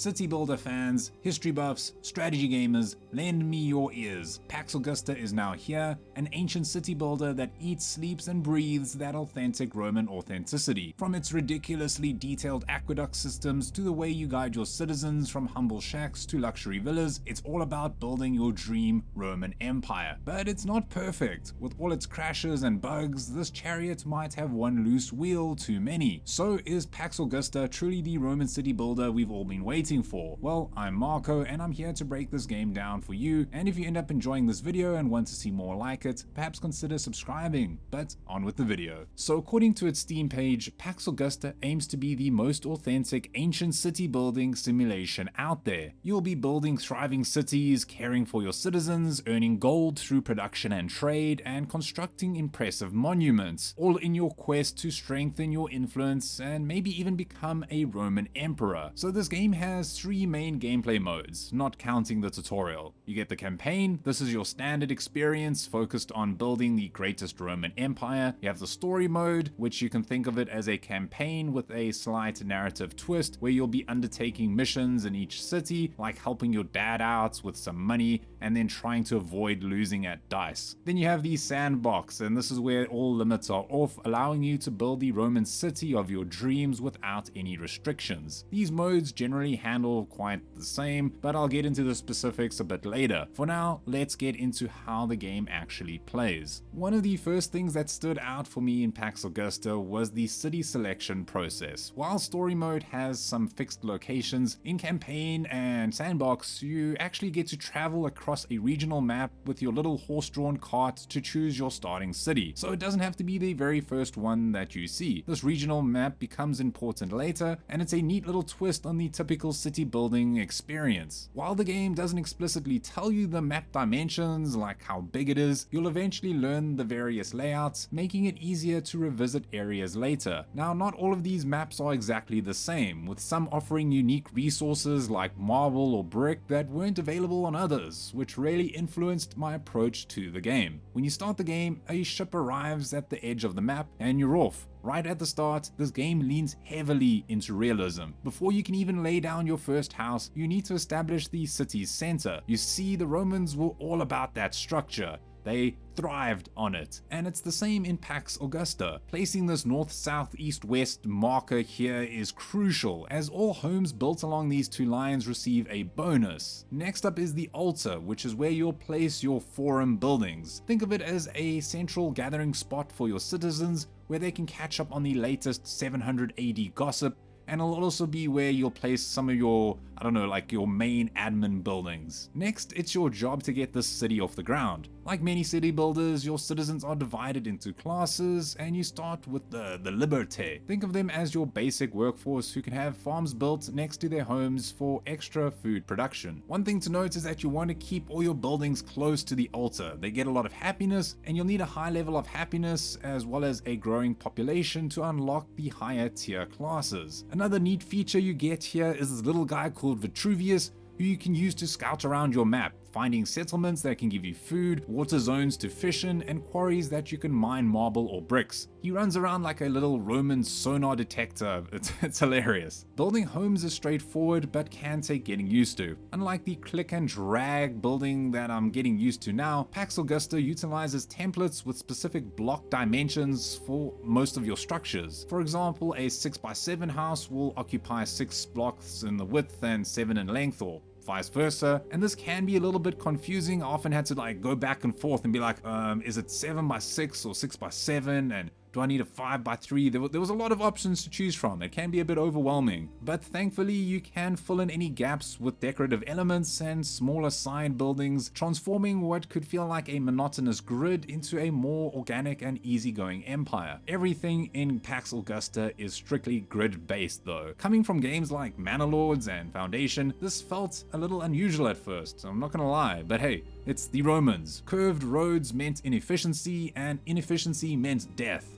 City builder fans, history buffs, strategy gamers, lend me your ears. Pax Augusta is now here, an ancient city builder that eats, sleeps, and breathes that authentic Roman authenticity. From its ridiculously detailed aqueduct systems to the way you guide your citizens from humble shacks to luxury villas, it's all about building your dream Roman Empire. But it's not perfect. With all its crashes and bugs, this chariot might have one loose wheel too many. So is Pax Augusta truly the Roman city builder we've all been waiting for? Well, I'm Marco and I'm here to break this game down for you, and if you end up enjoying this video and want to see more like it, perhaps consider subscribing. But on with the video. So according to its Steam page, Pax Augusta aims to be the most authentic ancient city building simulation out there. You'll be building thriving cities, caring for your citizens, earning gold through production and trade, and constructing impressive monuments, all in your quest to strengthen your influence and maybe even become a Roman emperor. So this game has 3 main gameplay modes, not counting the tutorial. You get the campaign. This is your standard experience focused on building the greatest Roman Empire. You have the story mode, which you can think of it as a campaign with a slight narrative twist where you'll be undertaking missions in each city, like helping your dad out with some money and then trying to avoid losing at dice. Then you have the sandbox, and this is where all limits are off, allowing you to build the Roman city of your dreams without any restrictions. These modes generally handle quite the same, but I'll get into the specifics a bit later. For now, let's get into how the game actually plays. One of the first things that stood out for me in Pax Augusta was the city selection process. While story mode has some fixed locations, in campaign and sandbox, you actually get to travel across a regional map with your little horse-drawn cart to choose your starting city. So it doesn't have to be the very first one that you see. This regional map becomes important later, and it's a neat little twist on the typical city building experience. While the game doesn't explicitly tell you the map dimensions, like how big it is, you'll eventually learn the various layouts, making it easier to revisit areas later. Now, not all of these maps are exactly the same, with some offering unique resources like marble or brick that weren't available on others, which really influenced my approach to the game. When you start the game, a ship arrives at the edge of the map and you're off. Right at the start, this game leans heavily into realism. Before you can even lay down your first house, you need to establish the city's center. You see, the Romans were all about that structure. They thrived on it. And it's the same in Pax Augusta. Placing this north, south, east, west marker here is crucial, as all homes built along these 2 lines receive a bonus. Next up is the altar, which is where you'll place your forum buildings. Think of it as a central gathering spot for your citizens, where they can catch up on the latest 700 AD gossip, and it'll also be where you'll place some of your, like your main admin buildings. Next, it's your job to get this city off the ground. Like many city builders, your citizens are divided into classes, and you start with the Liberté. Think of them as your basic workforce who can have farms built next to their homes for extra food production. One thing to note is that you want to keep all your buildings close to the altar. They get a lot of happiness, and you'll need a high level of happiness as well as a growing population to unlock the higher tier classes. Another neat feature you get here is this little guy called Vitruvius, who you can use to scout around your map, finding settlements that can give you food, water zones to fish in, and quarries that you can mine marble or bricks. He runs around like a little Roman sonar detector. It's hilarious. Building homes is straightforward but can take getting used to. Unlike the click and drag building that I'm getting used to now, Pax Augusta utilizes templates with specific block dimensions for most of your structures. For example, a 6x7 house will occupy 6 blocks in the width and 7 in length, or vice versa, and this can be a little bit confusing. I often had to go back and forth and be like, is it 7x6 or 6x7, and do I need a 5x3? There was a lot of options to choose from. It can be a bit overwhelming, but thankfully you can fill in any gaps with decorative elements and smaller side buildings, transforming what could feel like a monotonous grid into a more organic and easygoing empire. Everything in Pax Augusta is strictly grid-based though. Coming from games like Manor Lords and Foundation, this felt a little unusual at first, I'm not gonna lie, but hey, It's the Romans. Curved roads meant inefficiency, and inefficiency meant death.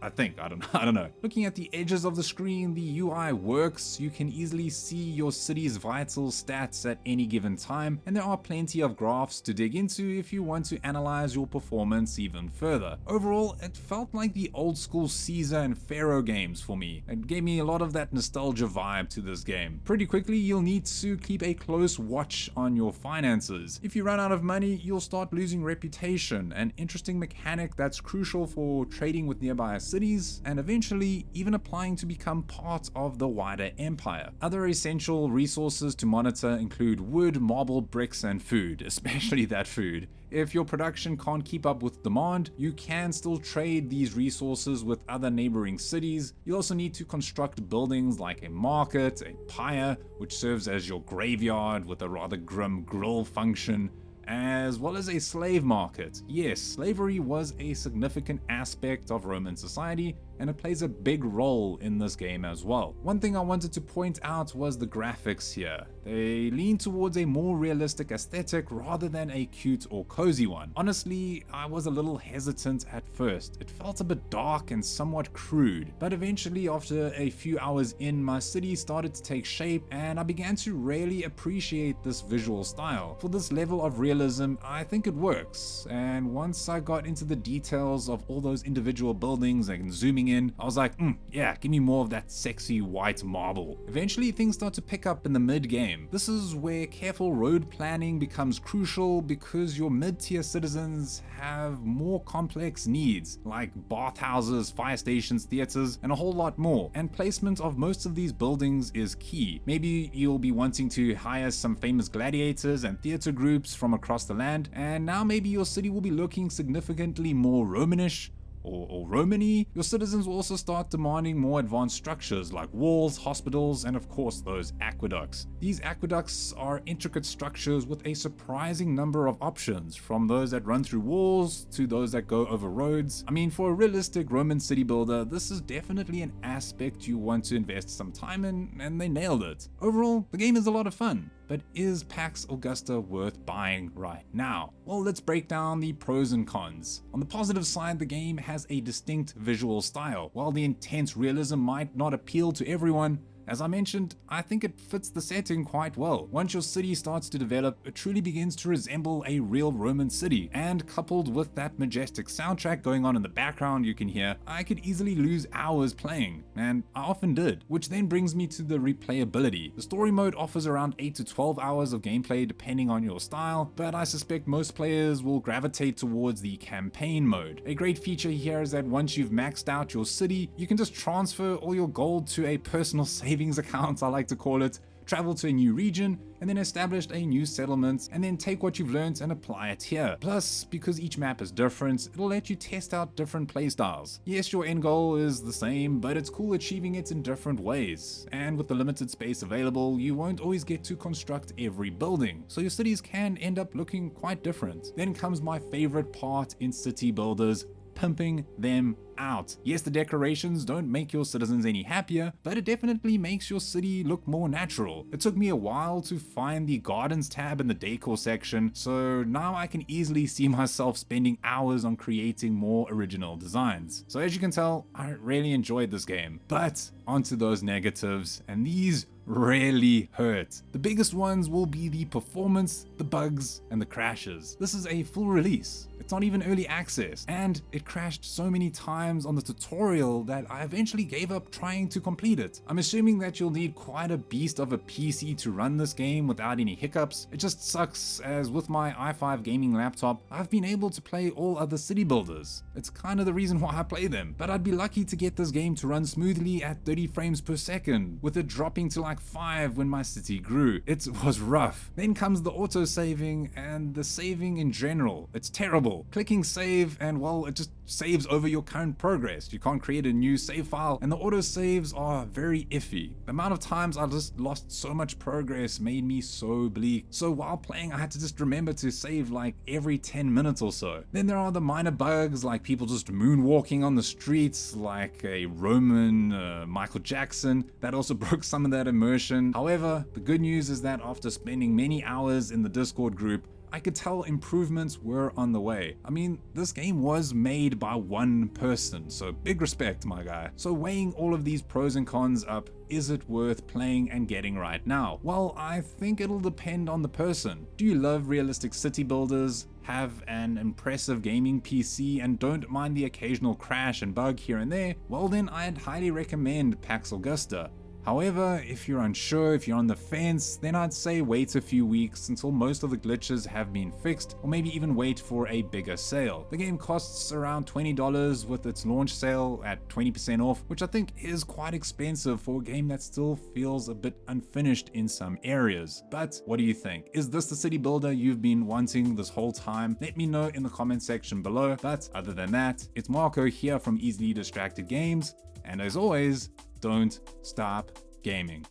I think, I don't know. Looking at the edges of the screen, the UI works. You can easily see your city's vital stats at any given time, and there are plenty of graphs to dig into if you want to analyze your performance even further. Overall, it felt like the old school Caesar and Pharaoh games for me. It gave me a lot of that nostalgia vibe to this game. Pretty quickly, you'll need to keep a close watch on your finances. If you run out of money, you'll start losing reputation, an interesting mechanic that's crucial for trading with nearby cities and eventually even applying to become part of the wider empire. Other essential resources to monitor include wood, marble, bricks, and food, especially that food. If your production can't keep up with demand, you can still trade these resources with other neighboring cities. You also need to construct buildings like a market, a pyre, which serves as your graveyard with a rather grim grill function, as well as a slave market. Yes, slavery was a significant aspect of Roman society, and it plays a big role in this game as well. One thing I wanted to point out was the graphics here. They lean towards a more realistic aesthetic rather than a cute or cozy one. Honestly, I was a little hesitant at first. It felt a bit dark and somewhat crude, but eventually after a few hours in, my city started to take shape and I began to really appreciate this visual style. For this level of realism, I think it works, and once I got into the details of all those individual buildings and zooming in, I was like, yeah, give me more of that sexy white marble. Eventually things start to pick up in the mid-game. This is where careful road planning becomes crucial because your mid-tier citizens have more complex needs, like bathhouses, fire stations, theaters, and a whole lot more. And placement of most of these buildings is key. Maybe you'll be wanting to hire some famous gladiators and theater groups from across the land, and now maybe your city will be looking significantly more Romanish or Romany. Your citizens will also start demanding more advanced structures like walls, hospitals, and of course those aqueducts. These aqueducts are intricate structures with a surprising number of options, from those that run through walls to those that go over roads. I mean, for a realistic Roman city builder, this is definitely an aspect you want to invest some time in, and they nailed it. Overall, the game is a lot of fun. But is Pax Augusta worth buying right now? Well, let's break down the pros and cons. On the positive side, the game has a distinct visual style. While the intense realism might not appeal to everyone, as I mentioned, I think it fits the setting quite well. Once your city starts to develop, it truly begins to resemble a real Roman city, and coupled with that majestic soundtrack going on in the background you can hear, I could easily lose hours playing, and I often did. Which then brings me to the replayability. The story mode offers around 8 to 12 hours of gameplay depending on your style, but I suspect most players will gravitate towards the campaign mode. A great feature here is that once you've maxed out your city, you can just transfer all your gold to a personal savings account, I like to call it, travel to a new region, and then establish a new settlement, and then take what you've learned and apply it here. Plus, because each map is different, it'll let you test out different playstyles. Yes, your end goal is the same, but it's cool achieving it in different ways. And with the limited space available, you won't always get to construct every building, so your cities can end up looking quite different. Then comes my favorite part in city builders: pimping them out. Yes, the decorations don't make your citizens any happier, but it definitely makes your city look more natural. It took me a while to find the gardens tab in the decor section, so now I can easily see myself spending hours on creating more original designs. So as you can tell, I really enjoyed this game. But onto those negatives, and these really hurt. The biggest ones will be the performance, the bugs, and the crashes. This is a full release. It's not even early access, and it crashed so many times on the tutorial that I eventually gave up trying to complete it. I'm assuming that you'll need quite a beast of a PC to run this game without any hiccups. It just sucks, as with my i5 gaming laptop, I've been able to play all other city builders. It's kind of the reason why I play them, but I'd be lucky to get this game to run smoothly at 30 frames per second, with it dropping to like 5 when my city grew. It was rough. Then comes the auto-saving and the saving in general. It's terrible. Clicking save and well, it just saves over your current progress. You can't create a new save file, and the auto-saves are very iffy. The amount of times I just lost so much progress made me so bleak. So while playing, I had to just remember to save like every 10 minutes or so. Then there are the minor bugs, like people just moonwalking on the streets like a Roman Michael Jackson. That also broke some of that immersion. However, the good news is that after spending many hours in the Discord group, I could tell improvements were on the way. I mean, this game was made by one person, so big respect, my guy. So weighing all of these pros and cons up, is it worth playing and getting right now? Well, I think it'll depend on the person. Do you love realistic city builders, have an impressive gaming PC, and don't mind the occasional crash and bug here and there? Well then, I'd highly recommend Pax Augusta. However, if you're unsure, if you're on the fence, then I'd say wait a few weeks until most of the glitches have been fixed, or maybe even wait for a bigger sale. The game costs around $20 with its launch sale at 20% off, which I think is quite expensive for a game that still feels a bit unfinished in some areas. But what do you think? Is this the city builder you've been wanting this whole time? Let me know in the comment section below. But other than that, it's Marco here from Easily Distracted Games, and as always, don't stop gaming.